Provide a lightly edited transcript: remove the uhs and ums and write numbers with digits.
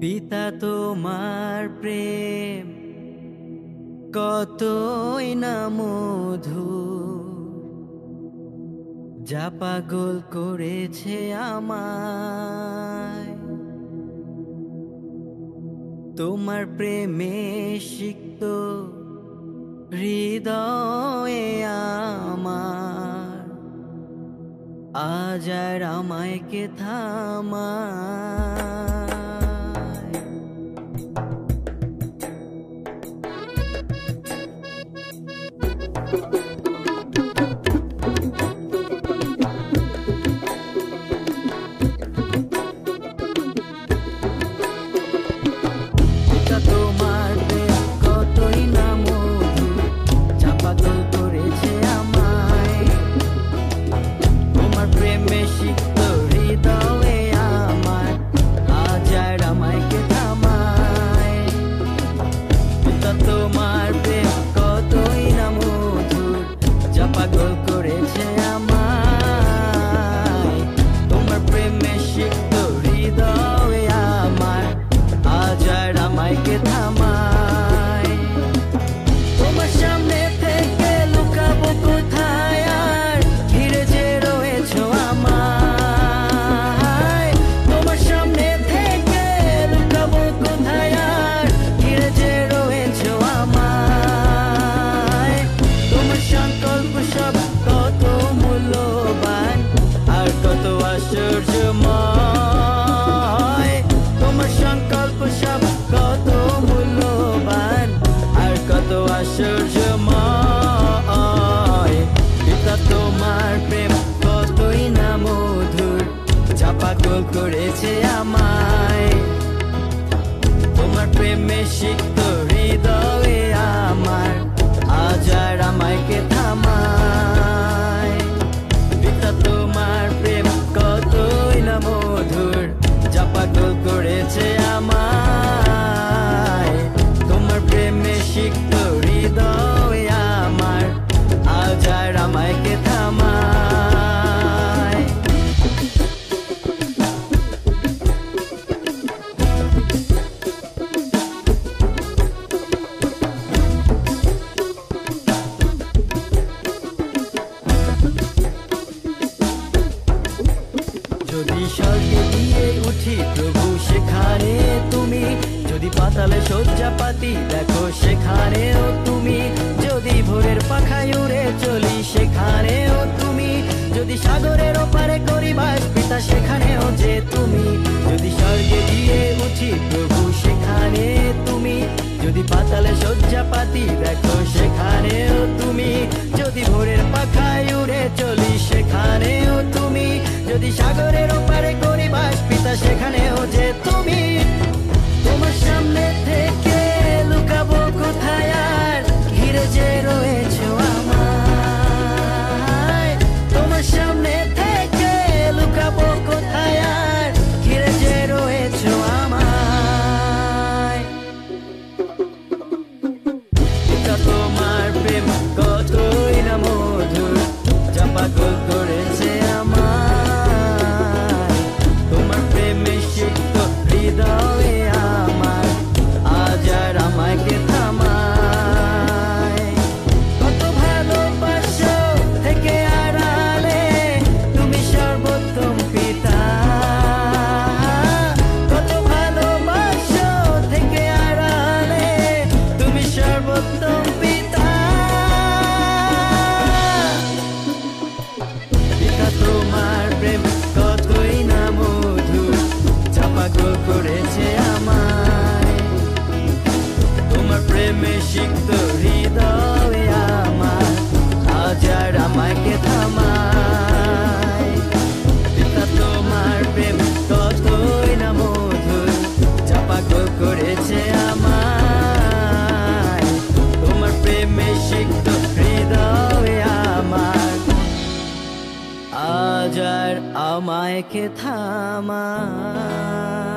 পিতা তোমার প্রেম কতই না মধু, যা পাগল করেছে আমায়। তোমার প্রেমে সিক্ত হৃদয়ে আমার, আজ আর আমায় কে থামায়। তোমার প্রেম কতই না মধু, যা পাগল করেছে আমায়। তোমার প্রেমে সিক্ত হৃদয়ে আমার, আজ আর আমায় কে থামায়। তোমার প্রেম কতই না মধু, যা পাগল করেছে আমায়। তোমার প্রেমে সিক্ত হৃদয়ে আমার, আজ আর আমায় কে থামায়। তোমার সামনে থেকে লুকাবো কোথায় আর, ঘিরে যে রয়েছো আমায়। তোমার সামনে থেকে লুকাবো কোথায় আর, ঘিরে যে রয়েছো আমায়। তোমার সংকল্প সব কত মূল্যবান আর কত আশ্চর্যময়। তোমার সংকল্প সব কত মূল্যবান আর কত আশ্চর্যময়। পিতা তোমার প্রেম কতই না মধুর, যা পাগল করেছে আমায়। তোমার প্রেমে সিক্ত হৃদয়ে আমার, আজ আর আমায় কে থামায়। পিতা তোমার প্রেম কতই না মধুর, যা পাগল করেছে আমায়। তোমার প্রেমে সিক্ত হৃদয়ে আমার, আজ আর আমায় কে থামায়। যদি স্বর্গে গিয়ে উঠি প্রভু সেখানে তুমি, যদি পাতালে শয্যা পাতি দেখো সেখানেও তুমি, যদি ভোরের পাখায় উড়ে চলি সেখানেও তুমি, যদি সাগরের ওপারে করি বাস পিতা সেখানেও যে তুমি। যদি স্বর্গে গিয়ে উঠি প্রভু সেখানে তুমি, যদি পাতালে শয্যা পাতি দেখো সেখানেও তুমি, যদি ভোরের পাখায় উড়ে চলি সেখানেও তুমি, যদি সাগরের ওপারে করি বাস পিতা সেখানেও যে তুমি। তোমার সামনে থেকে লুকাবো কোথায় আর, ঘিরে যে রয়েছো আমায়। তোমার সামনে থেকে লুকাবো কোথায় আর, ঘিরে যে রয়েছো আমায়। পিতা তোমার প্রেম কতই না মধুর, যা পাগল করেছে আমায়। তোমার প্রেমে সিক্ত হৃদয়ে আমার, আজ আর আমায় কে থামায়। কত ভালোবাসো থেকে আড়ালে তুমি সর্বোত্তম পিতা। কত ভালোবাসো থেকে আড়ালে তুমি সর্বোত্তম পিতা। পিতা তোমার প্রেম কতই না মধুর, যা পাগল করেছে আমায়। তোমার প্রেমে সিক্ত হৃদয়ে আমার, আজ আর আমায় কে থামায়। পিতা তোমার প্রেম কতই না মধুর, যা পাগল করেছে আমায়। তোমার প্রেমে সিক্ত হৃদয়ে আমার, আজ আর আমায় কে থামায়।